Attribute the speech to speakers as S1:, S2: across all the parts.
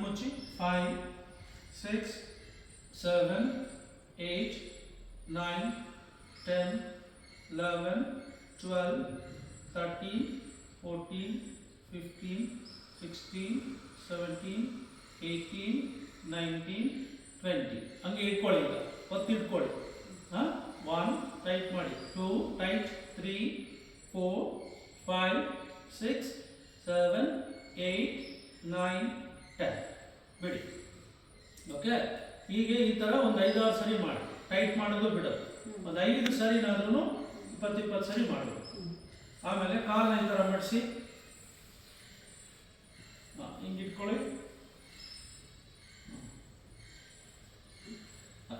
S1: ಮುಚ್ಚಿ 5 6 7 8 9 10 11 12 13 14 15 16 17 18 19 20 ಹಂಗೆ ಇಟ್ಕೊಳ್ಳಿ. ಈಗ ಒತ್ತಿಟ್ಕೊಳ್ಳಿ. ಹಾಂ, 1 ಟೈಟ್ ಮಾಡಿ, 2 ಟೈಟ್, 3 4 5 6 7 8 9 10 ಬಿಡಿ. ಓಕೆ, ಹೀಗೆ ಈ ಥರ ಒಂದು 5-6 ಸರಿ ಮಾಡಿ. ಟೈಟ್ ಮಾಡೋದು ಬಿಡೋದು. ಒಂದು 5 ಸರಿನಾದ್ರೂ 20-20 ಸರಿ ಮಾಡೋದು. ಆಮೇಲೆ ಕಾಲನ್ನ ಈ ಥರ ಮಡಿಸಿ ಹಿಂಗೆ ಇಟ್ಕೊಳ್ಳಿ.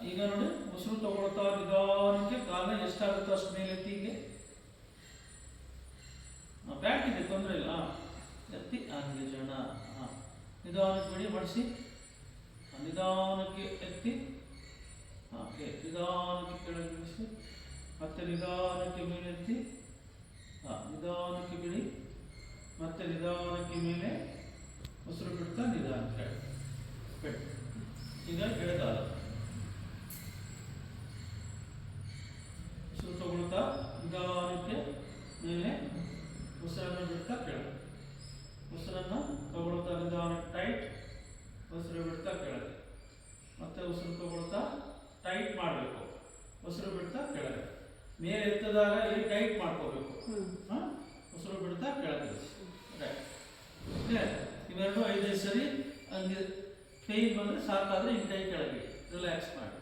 S1: ಈಗ ನೋಡಿ, ಉಸಿರು ತಗೊಳ್ತಾ ನಿಧಾನಕ್ಕೆ ಕಾಲನ್ನ ಎಷ್ಟಾಗುತ್ತೋ ಅಷ್ಟು ಮೇಲೆ ಎತ್ತಿ. ಹೀಗೆ ಬ್ಯಾಕ್ ಇದೆ, ತೊಂದರೆ ಇಲ್ಲ. ಎತ್ತಿ ಹಂಗೆ ಜನ ನಿಧಾನಕ್ಕೆ ಬಿಡಿ, ಮಡಿಸಿ ನಿಧಾನಕ್ಕೆ ಎತ್ತಿ. ಹಾಗೆ ನಿಧಾನಕ್ಕೆ ಕೆಳಗೆ ಇಳಿಸಿ, ಮತ್ತೆ ನಿಧಾನಕ್ಕೆ ಮೇಲೆ ಎತ್ತಿ. ನಿಧಾನಕ್ಕೆ ಬಿಡಿ, ಮತ್ತೆ ನಿಧಾನಕ್ಕೆ ಮೇಲೆ ಉಸಿರು ಬಿಡ್ತಾ ನಿಧಾನಕ್ಕೆ ಬಿಡಿ. ಈಗ ಎಳೆದಾಲ ಉಸಿರು ತಗೊಳ್ತಾ ನಿಧಾನಕ್ಕೆ ಮೇಲೆ ಉಸಿರನ್ನು ಬಿಡ್ತಾ ಕೆಳಗೆ. ಉಸಿರನ್ನು ತಗೊಳ್ತಾ ನಿಧಾನಕ್ಕೆ ಟೈಟ್, ಉಸಿರು ಬಿಡ್ತಾ ಕೆಳಗೆ. ಮತ್ತೆ ಉಸಿರು ತಗೊಳ್ತಾ ಟೈಟ್ ಮಾಡಬೇಕು, ಉಸಿರು ಬಿಡ್ತಾ ಕೆಳಗೆ. ಮೇಲೆ ಎತ್ತದಾಗ ಇಲ್ಲಿ ಟೈಟ್ ಮಾಡ್ಕೋಬೇಕು. ಉಸಿರು ಬಿಡ್ತಾ ಕೆಳಗೆ. ಇವೆರಡು 5 ಸರಿ ಹಂಗೆ ಪೇಯ್ನ್ ಬಂದರೆ ಸಾಕಾದರೆ ಹಿಂಗೆ ಕೈ ಕೆಳಗೆ ರಿಲ್ಯಾಕ್ಸ್ ಮಾಡಿ.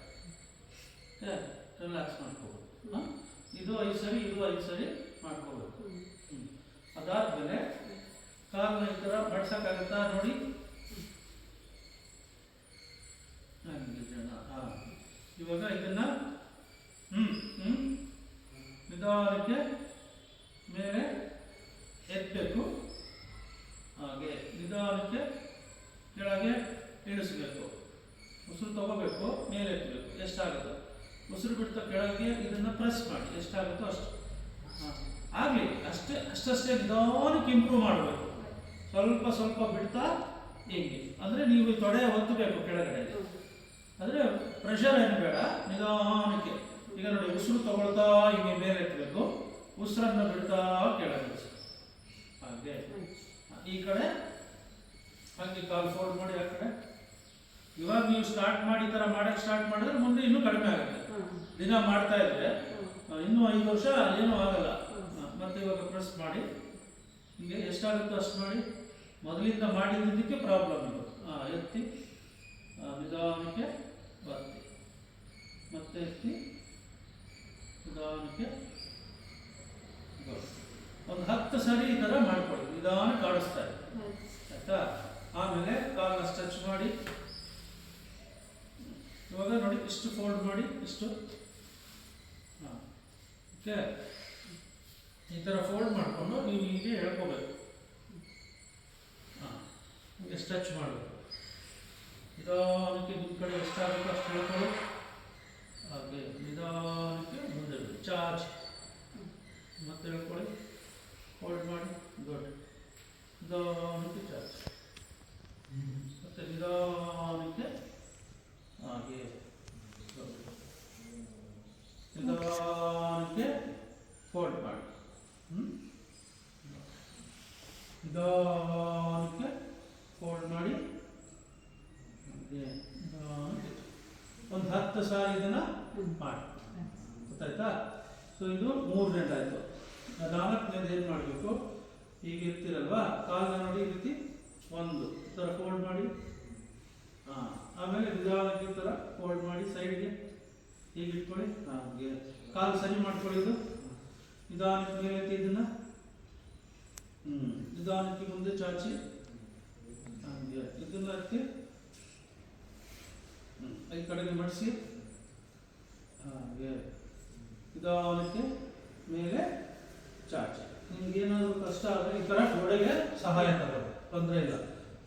S1: ರಿಲ್ಯಾಕ್ಸ್ ಮಾಡ್ಕೋಬೇಕು. ಇದು 5 ಸರಿ, ಇದು 5 ಸರಿ ಮಾಡ್ಕೋಬೇಕು. ಅದಾದ್ಮೇಲೆ ಕಾಲನ್ನ ಈ ಥರ ಮಡ್ಸಕ್ಕಾಗತ್ತಾ ನೋಡಿ. ಇವಾಗ ಇದನ್ನ ನಿಧಾನಕ್ಕೆ ಮೇಲೆ ಎತ್ತಬೇಕು. ಹಾಗೆ ನಿಧಾನಕ್ಕೆ ಕೆಳಗೆ ಇಳಿಸ್ಬೇಕು. ಉಸಿರು ತಗೋಬೇಕು, ಮೇಲೆ ಎತ್ತಬೇಕು. ಎಷ್ಟಾಗುತ್ತೋ ಉಸಿರು ಬಿಡ್ತಾ ಕೆಳಗೆ ಇದನ್ನ ಪ್ರೆಸ್ ಮಾಡಿ, ಎಷ್ಟಾಗುತ್ತೋ ಅಷ್ಟು. ಆಗಲಿ, ಅಷ್ಟೇ ನಿಧಾನಕ್ಕೆ ಇಂಪ್ರೂವ್ ಮಾಡಬೇಕು. ಸ್ವಲ್ಪ ಸ್ವಲ್ಪ ಬಿಡ್ತಾ ಹಿಂಗೆ, ಅಂದರೆ ನೀವು ತೊಡೆ ಒತ್ತಬೇಕು ಕೆಳಗಡೆ. ಅಂದರೆ ಪ್ರೆಷರ್ ಏನು ಬೇಡ, ನಿಧಾನಕ್ಕೆ. ಈಗ ನೋಡಿ, ಉಸಿರು ತಗೊಳ್ತಾ ಹಿಂಗೆ ಮೇಲೆ ಎತ್ತಬೇಕು, ಉಸಿರನ್ನು ಬಿಡ್ತಾ ಕೆಳಗೆ. ಹಾಗೆ ಈ ಕಡೆ ಹಾಗೆ ಕಾಲು ಫೋಲ್ಡ್ ಮಾಡಿ ಆ ಕಡೆ. ಇವಾಗ ನೀವು ಸ್ಟಾರ್ಟ್ ಮಾಡಿ ಈ ಥರ ಮಾಡಕ್ಕೆ ಸ್ಟಾರ್ಟ್ ಮಾಡಿದ್ರೆ ಮುಂದೆ ಇನ್ನೂ ಕಡಿಮೆ ಆಗುತ್ತೆ. ದಿನ ಮಾಡ್ತಾ ಇದ್ರೆ ಇನ್ನೂ 5 ವರ್ಷ ಏನೂ ಆಗಲ್ಲ. ಮತ್ತೆ ಇವಾಗ ಪ್ರೆಸ್ ಮಾಡಿ ಹಿಂಗೆ ಎಷ್ಟಾಗುತ್ತೋ ಅಷ್ಟು ಮಾಡಿ. ಮೊದಲಿಂದ ಮಾಡಿದ್ದಕ್ಕೆ ಪ್ರಾಬ್ಲಮ್ ಇದು. ಎತ್ತಿ ನಿಧಾನಕ್ಕೆ ಒತ್ತಿ, ಮತ್ತೆ ಎತ್ತಿ ನಿಧಾನಕ್ಕೆ. ಒಂದು 10 ಸರಿ ಈ ಥರ ಮಾಡ್ಕೊಳ್ಳಿ, ನಿಧಾನಕ್ಕೆ ಆಡಿಸ್ತಾರೆ. ಆಯ್ತಾ? ಆಮೇಲೆ ಕಾಲನ್ನ ಸ್ಟ್ರೆಚ್ ಮಾಡಿ. ಇವಾಗ ನೋಡಿ, ಇಷ್ಟು ಫೋಲ್ಡ್ ಮಾಡಿ, ಇಷ್ಟು. ಓಕೆ, ಈ ಥರ ಫೋಲ್ಡ್ ಮಾಡಿಕೊಂಡು ನೀವು ಹೀಗೆ ಹೇಳ್ಕೋಬೇಕು. ಹೀಗೆ ಸ್ಟ್ರೆಚ್ ಮಾಡಬೇಕು. ನಿಧಾನಕ್ಕೆ ನಿಮ್ಮ ಕಡೆ ಎಷ್ಟಾಗುತ್ತೋ ಅಷ್ಟು ಹೇಳ್ಕೊಳ್ಳಿ. ಹಾಗೆ ನಿಧಾನಕ್ಕೆ ಮುಂದೆ ಬಿಡಿ, ಚಾರ್ಜ್. ಮತ್ತೆ ಹೇಳ್ಕೊಳ್ಳಿ, ಹೋಲ್ಡ್ ಮಾಡಿ. ಗುಡ್. ನಿಧಾನಕ್ಕೆ ಚಾರ್ಜ್, ಮತ್ತೆ ನಿಧಾನಕ್ಕೆ ಹಾಗೆ ನಿಧಾನಕ್ಕೆ ಫೋಲ್ಡ್ ಮಾಡಿ. ನಿಧಾನಕ್ಕೆ ಫೋಲ್ಡ್ ಮಾಡಿ. ಒಂದು 10 ಸಾರಿ ಇದನ್ನ ಮಾಡಿ. ಗೊತ್ತಾಯ್ತಾ? ಸೊ ಇದು 3ನೇದಾಯ್ತು. 4ನೇದು ಏನು ಮಾಡಬೇಕು, ಈಗ ಇರ್ತಿರಲ್ವಾ, ಕಾಲನ್ನ ನೋಡಿ ಈ ರೀತಿ ಒಂದು ಈ ಥರ ಫೋಲ್ಡ್ ಮಾಡಿ. ಆಮೇಲೆ ನಿಧಾನಕ್ಕೆ ಈ ಥರ ಫೋಲ್ಡ್ ಮಾಡಿ ಸೈಡ್ಗೆ ಹೀಗೆ ಇಟ್ಕೊಳ್ಳಿ. ಹಾಗೆ ಕಾಲು ಸರಿ ಮಾಡ್ಕೊಳ್ಳಿ. ಇದು ನಿಧಾನಕ್ಕೆ ಮೇಲೆ ಎತ್ತಿ, ಇದನ್ನ ನಿಧಾನಕ್ಕೆ ಮುಂದೆ ಚಾಚಿ. ಹಾಗೆ ಇದನ್ನ ಎತ್ತಿ ಈ ಕಡೆಗೆ ಮಡಿಸಿ. ಹಾಗೆ ನಿಧಾನಕ್ಕೆ ಮೇಲೆ ಚಾಚಿ. ನಿಮ್ಗೆ ಏನಾದರೂ ಕಷ್ಟ ಆದರೆ ಈ ಥರ ಗೋಡೆಗೆ ಸಹಾಯ ತಗೋದು, ತೊಂದರೆ ಇಲ್ಲ.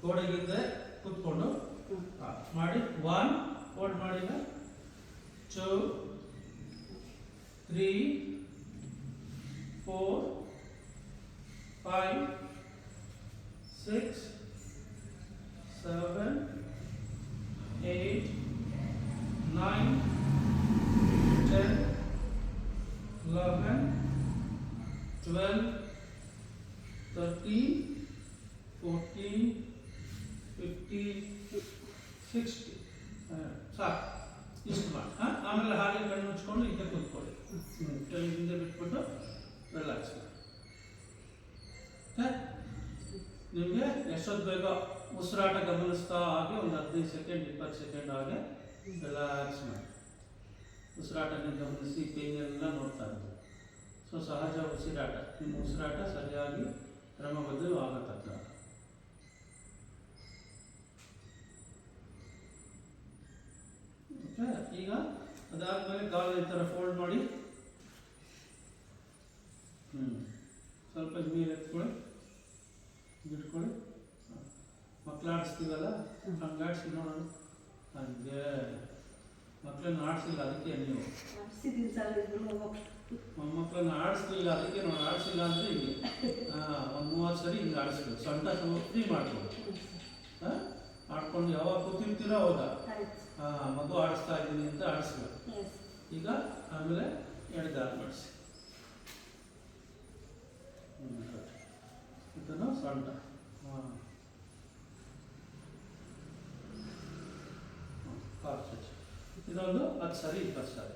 S1: ಗೋಡೆಗಿದ್ದರೆ ಕೂತ್ಕೊಂಡು ಮಾಡಿ. 1 ಫೋಲ್ಡ್ ಮಾಡಿ, 2 3 4 5 6 7, 8, 9, 10, 11, 12, 13, 14, 15, 16. ಸಾಕು, ಇಷ್ಟು ಮಾಡಿ. ಆಮೇಲೆ ಹಾಗೆ ಕಣ್ಣು ಮುಚ್ಕೊಂಡು ಹಿಂದೆ ಕೂತ್ಕೊಳ್ಳಿ. ಹಿಂದೆ ಬಿಟ್ಬಿಟ್ಟು ರಿಲ್ಯಾಕ್ಸ್ ಮಾಡಿ. ನಿಮಗೆ ಎಷ್ಟೊತ್ತು ಬೇಕೋ ಉಸಿರಾಟ ಗಮನಿಸ್ತಾ ಹಾಗೆ ಒಂದು 15 ಸೆಕೆಂಡ್ 20 ಸೆಕೆಂಡ್ ಹಾಗೆ ರಿಲ್ಯಾಕ್ಸ್ ಮಾಡಿ. ಉಸಿರಾಟನ ಗಮನಿಸಿ ಪೇನ್ ಎಲ್ಲ ನೋಡ್ತಾ ಇರ್ತೀವಿ. ಸೊ ಸಹಜ ಉಸಿರಾಟ, ನಿಮ್ಮ ಉಸಿರಾಟ ಸರಿಯಾಗಿ ಕ್ರಮಬದ್ಧವಾಗತಕ್ಕ. ಓಕೆ, ಈಗ ಅದಾದ್ಮೇಲೆ ಕಾಲು ಈ ಥರ ಫೋಲ್ಡ್ ಮಾಡಿ. ಸ್ವಲ್ಪ ನೀರು ಎತ್ಕೊಳ್ಳಿ, ಬಿಟ್ಕೊಳ್ಳಿ. ಮಕ್ಳು ಆಡಿಸ್ತೀವಲ್ಲ, ಹಂಗೆ ಆಡಿಸಿ ನೋಡೋಣ. ಹಂಗೆ ಮಕ್ಕಳನ್ನ ಆಡಿಸಿಲ್ಲ, ಅದಕ್ಕೆ ನೀವು ಮೊಮ್ಮಕ್ಕಳನ್ನ ಆಡಿಸ್ಲಿಲ್ಲ, ಅದಕ್ಕೆ ನಾವು ಆಡಿಸಿಲ್ಲ ಅಂದರೆ ಹಿಂಗೆ ಒಂದು 30 ಸರಿ ಹಿಂಗೆ ಆಡಿಸ್ಬೇಕು. ಸೊಂಟ ಫ್ರೀ ಮಾಡ್ಕೊಂಡು ಆಡ್ಕೊಂಡು ಯಾವಾಗ ಕೂತಿರ್ತೀರೋ ಅವಾಗ ಮಗು ಆಡಿಸ್ತಾ ಇದ್ದೀನಿ ಅಂತ ಆಡಿಸ್ಬೇಕು. ಈಗ ಆಮೇಲೆ ಎಡಗಾಲು ಮಾಡಿಸಿ, ಇದನ್ನು ಸೊಂಟ ಕಾಲು ಚಚ್ಚು. ಇದೊಂದು 10 ಸರಿ 20 ಸರಿ.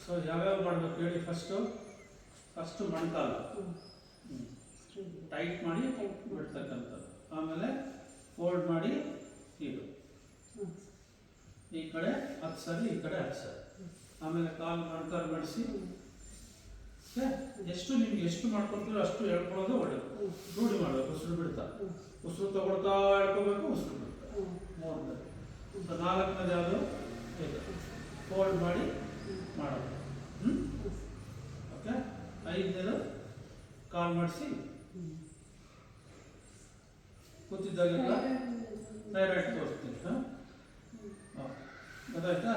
S1: ಸೊ ಯಾವ್ಯಾವ ಮಾಡಬೇಕು ಹೇಳಿ. ಫಸ್ಟು ಮೊಣಕಾಲು ಟೈಟ್ ಮಾಡಿ ಬಿಡ್ತಕ್ಕಂಥದ್ದು. ಆಮೇಲೆ ಫೋಲ್ಡ್ ಮಾಡಿ ಇದು ಈ ಕಡೆ 10 ಸರಿ, ಈ ಕಡೆ 10 ಸರಿ. ಆಮೇಲೆ ಕಾಲು ಮೊಣಕಾಲು ಮಾಡಿಸಿ. ಎಷ್ಟು ನಿಮ್ಗೆ ಎಷ್ಟು ಮಾಡ್ಕೊತೀರೋ ಅಷ್ಟು ಹೇಳ್ಕೊಳ್ಳೋದು ಒಳ್ಳೆಯದು. ರೂಢಿ ಮಾಡಬೇಕು. ಉಸಿರು ಬಿಡ್ತಾ, ಉಸಿರು ತಗೊಳ್ತಾ ಹೇಳ್ಕೋಬೇಕು, ಉಸಿರು ಬಿಡ್ತಾ. 3 4ನೇದು ಯಾವುದು ಇದು ಫೋಲ್ಡ್ ಮಾಡಿ ಮಾಡೋದು. ಓಕೆ, 5ನೇದು ಕಾಲ್ ಮಾಡಿಸಿ ಕೂತಿದ್ದಾಗೆಲ್ಲ ಥೈರಾಯ್ಡ್ ತೋರಿಸ್ತೀನಿ. ಗೊತ್ತಾಯ್ತಾ?